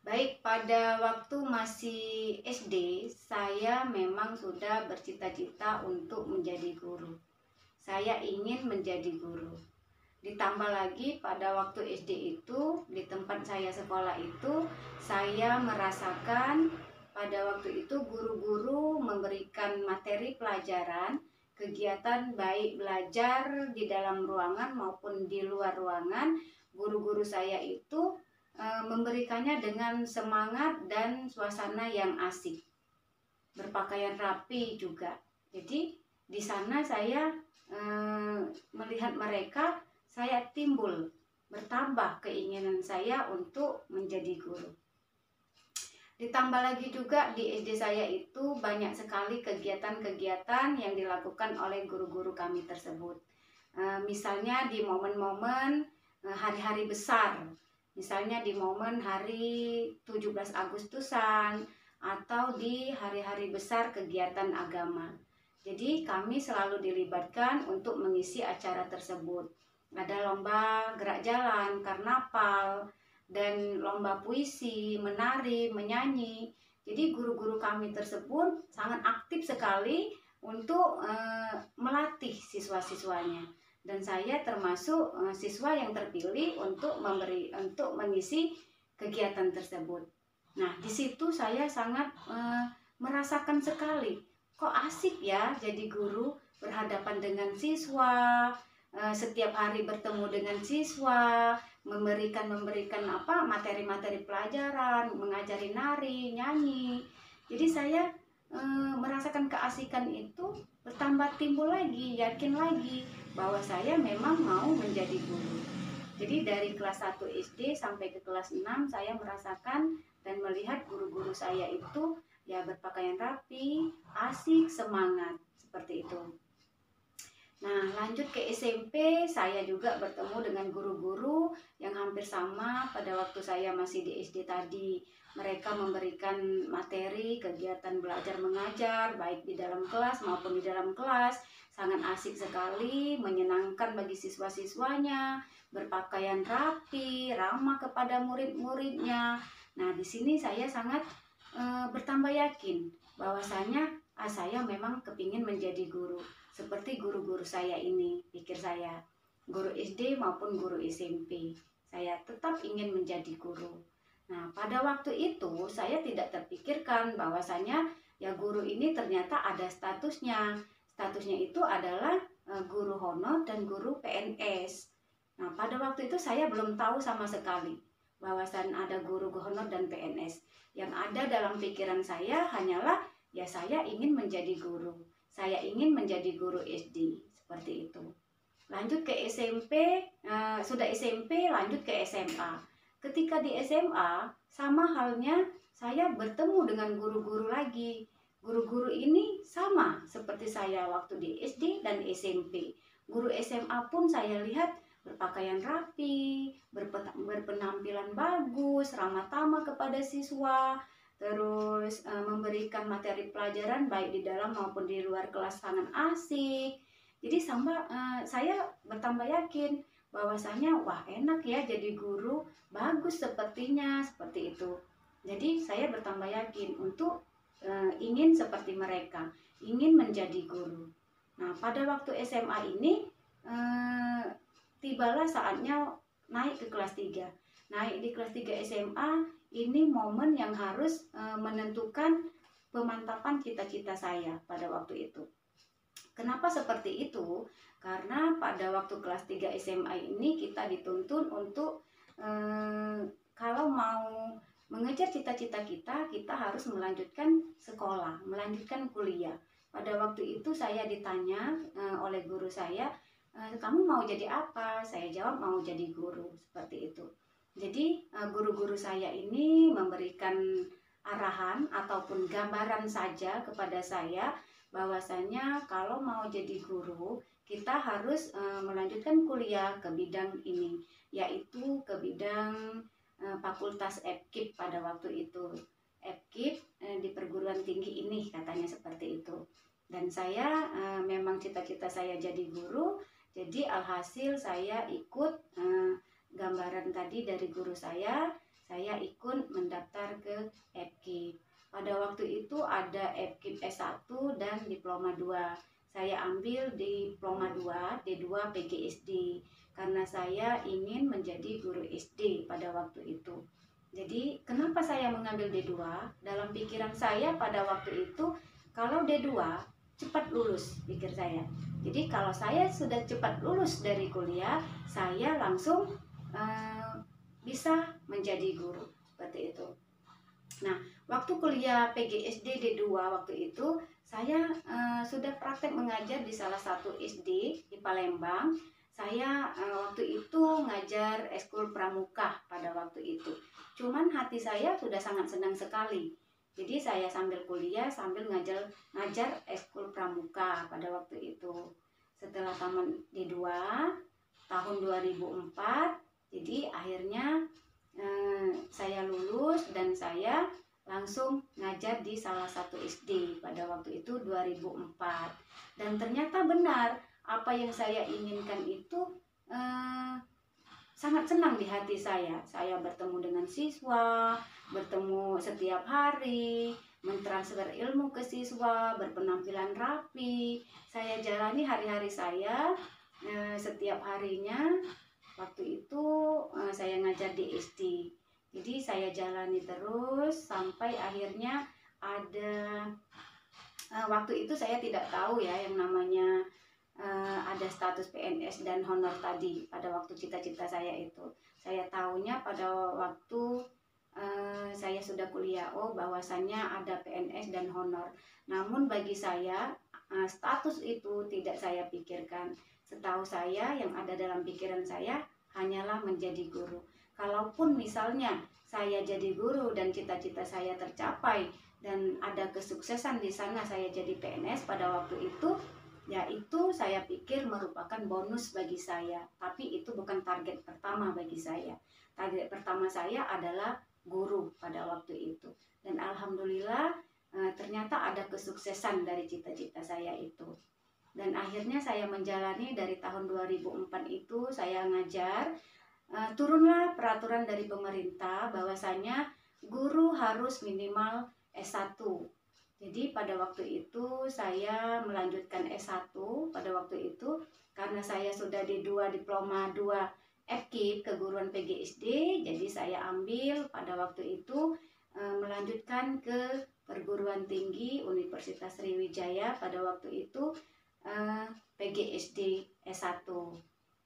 Baik, pada waktu masih SD, saya memang sudah bercita-cita untuk menjadi guru. Saya ingin menjadi guru. Ditambah lagi pada waktu SD itu, di tempat saya sekolah itu, saya merasakan pada waktu itu guru-guru memberikan materi pelajaran, kegiatan baik belajar di dalam ruangan maupun di luar ruangan. Guru-guru saya itu memberikannya dengan semangat dan suasana yang asik, berpakaian rapi juga. Jadi di sana saya melihat mereka, saya timbul bertambah keinginan saya untuk menjadi guru. Ditambah lagi juga di SD saya itu banyak sekali kegiatan-kegiatan yang dilakukan oleh guru-guru kami tersebut. Misalnya di momen-momen hari-hari besar, misalnya di momen hari 17 Agustusan atau di hari-hari besar kegiatan agama. Jadi kami selalu dilibatkan untuk mengisi acara tersebut. Ada lomba gerak jalan, karnaval, dan lomba puisi, menari, menyanyi. Jadi guru-guru kami tersebut sangat aktif sekali untuk melatih siswa-siswanya. Dan saya termasuk siswa yang terpilih untuk mengisi kegiatan tersebut. Nah, di situ saya sangat merasakan sekali, kok asik ya jadi guru, berhadapan dengan siswa, setiap hari bertemu dengan siswa, memberikan materi-materi pelajaran, mengajari nari, nyanyi. Jadi saya merasakan keasikan itu, bertambah timbul lagi, yakin lagi bahwa saya memang mau menjadi guru. Jadi dari kelas 1 SD sampai ke kelas 6 saya merasakan dan melihat guru-guru saya itu ya berpakaian rapi, asik, semangat, seperti itu. Nah, lanjut ke SMP, saya juga bertemu dengan guru-guru yang hampir sama pada waktu saya masih di SD tadi. Mereka memberikan materi kegiatan belajar mengajar, baik di dalam kelas maupun di dalam kelas. Sangat asik sekali, menyenangkan bagi siswa-siswanya, berpakaian rapi, ramah kepada murid-muridnya. Nah, di sini saya sangat bertambah yakin bahwasanya saya memang kepingin menjadi guru. Seperti guru-guru saya ini, pikir saya, guru SD maupun guru SMP, saya tetap ingin menjadi guru. Nah, pada waktu itu saya tidak terpikirkan bahwasanya ya guru ini ternyata ada statusnya. Statusnya itu adalah guru honor dan guru PNS. Nah, pada waktu itu saya belum tahu sama sekali bahwasan ada guru honor dan PNS. Yang ada dalam pikiran saya hanyalah ya saya ingin menjadi guru. Saya ingin menjadi guru SD, seperti itu. Lanjut ke SMP, sudah SMP lanjut ke SMA. Ketika di SMA, sama halnya saya bertemu dengan guru-guru lagi. Guru-guru ini sama seperti saya waktu di SD dan SMP. Guru SMA pun saya lihat berpakaian rapi, berpenampilan bagus, ramah tamah kepada siswa, terus memberikan materi pelajaran baik di dalam maupun di luar kelas sangat asik. Jadi saya bertambah yakin bahwasanya wah enak ya jadi guru, bagus sepertinya, seperti itu. Jadi saya bertambah yakin untuk ingin seperti mereka, ingin menjadi guru. Nah, pada waktu SMA ini tibalah saatnya naik ke kelas 3. Naik di kelas 3 SMA, ini momen yang harus menentukan pemantapan cita-cita saya pada waktu itu. Kenapa seperti itu? Karena pada waktu kelas 3 SMA ini kita dituntun untuk kalau mau mengejar cita-cita kita, kita harus melanjutkan sekolah, melanjutkan kuliah. Pada waktu itu saya ditanya oleh guru saya, kamu mau jadi apa? Saya jawab mau jadi guru, seperti itu. Jadi guru-guru saya ini memberikan arahan ataupun gambaran saja kepada saya bahwasanya kalau mau jadi guru kita harus melanjutkan kuliah ke bidang ini, yaitu ke bidang fakultas FKIP pada waktu itu. FKIP di perguruan tinggi ini katanya seperti itu. Dan saya memang cita-cita saya jadi guru, jadi alhasil saya ikut gambaran tadi dari guru saya saya ikut mendaftar ke FKIP. Pada waktu itu ada FKIP S1 dan Diploma 2. Saya ambil Diploma 2, D2 PGSD, karena saya ingin menjadi guru SD pada waktu itu. Jadi kenapa saya mengambil D2? Dalam pikiran saya pada waktu itu, kalau D2 cepat lulus, pikir saya. Jadi kalau saya sudah cepat lulus dari kuliah, saya langsung bisa menjadi guru, seperti itu. Nah, waktu kuliah PGSD D2 waktu itu, saya sudah praktek mengajar di salah satu SD di Palembang. Saya waktu itu ngajar ekskul pramuka pada waktu itu. Cuman hati saya sudah sangat senang sekali. Jadi saya sambil kuliah sambil ngajar ekskul pramuka pada waktu itu. Setelah tamat D2 tahun 2004, jadi akhirnya saya lulus dan saya langsung ngajar di salah satu SD pada waktu itu 2004. Dan ternyata benar apa yang saya inginkan itu sangat senang di hati saya. Saya bertemu dengan siswa, bertemu setiap hari, mentransfer ilmu ke siswa, berpenampilan rapi. Saya jalani hari-hari saya setiap harinya. Waktu itu saya ngajar di SD. Jadi saya jalani terus sampai akhirnya ada waktu itu saya tidak tahu ya yang namanya ada status PNS dan honor tadi pada waktu cita-cita saya itu. Saya tahunya pada waktu saya sudah kuliah, bahwasannya ada PNS dan honor. Namun bagi saya status itu tidak saya pikirkan. Setahu saya yang ada dalam pikiran saya hanyalah menjadi guru. Kalaupun misalnya saya jadi guru dan cita-cita saya tercapai dan ada kesuksesan di sana saya jadi PNS pada waktu itu, ya itu saya pikir merupakan bonus bagi saya. Tapi itu bukan target pertama bagi saya. Target pertama saya adalah guru pada waktu itu. Dan alhamdulillah ternyata ada kesuksesan dari cita-cita saya itu. Dan akhirnya saya menjalani dari tahun 2004 itu saya ngajar. Turunlah peraturan dari pemerintah bahwasanya guru harus minimal S1. Jadi pada waktu itu saya melanjutkan S1 pada waktu itu karena saya sudah D2 Diploma 2 FKIP keguruan PGSD. Jadi saya ambil pada waktu itu melanjutkan ke perguruan tinggi Universitas Sriwijaya pada waktu itu PGSD S1.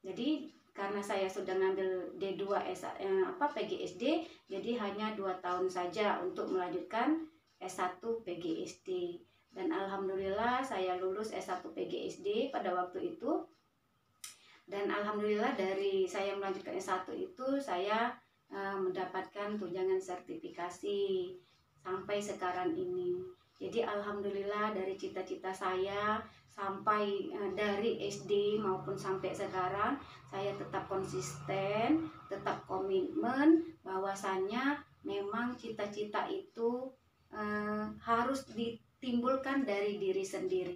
Jadi karena saya sudah ngambil D2 PGSD, jadi hanya 2 tahun saja untuk melanjutkan S1 PGSD. Dan alhamdulillah saya lulus S1 PGSD pada waktu itu. Dan alhamdulillah dari saya melanjutkan S1 itu saya mendapatkan tunjangan sertifikasi sampai sekarang ini. Jadi alhamdulillah dari cita-cita saya sampai dari SD maupun sampai sekarang saya tetap konsisten, tetap komitmen bahwasannya memang cita-cita itu harus ditimbulkan dari diri sendiri.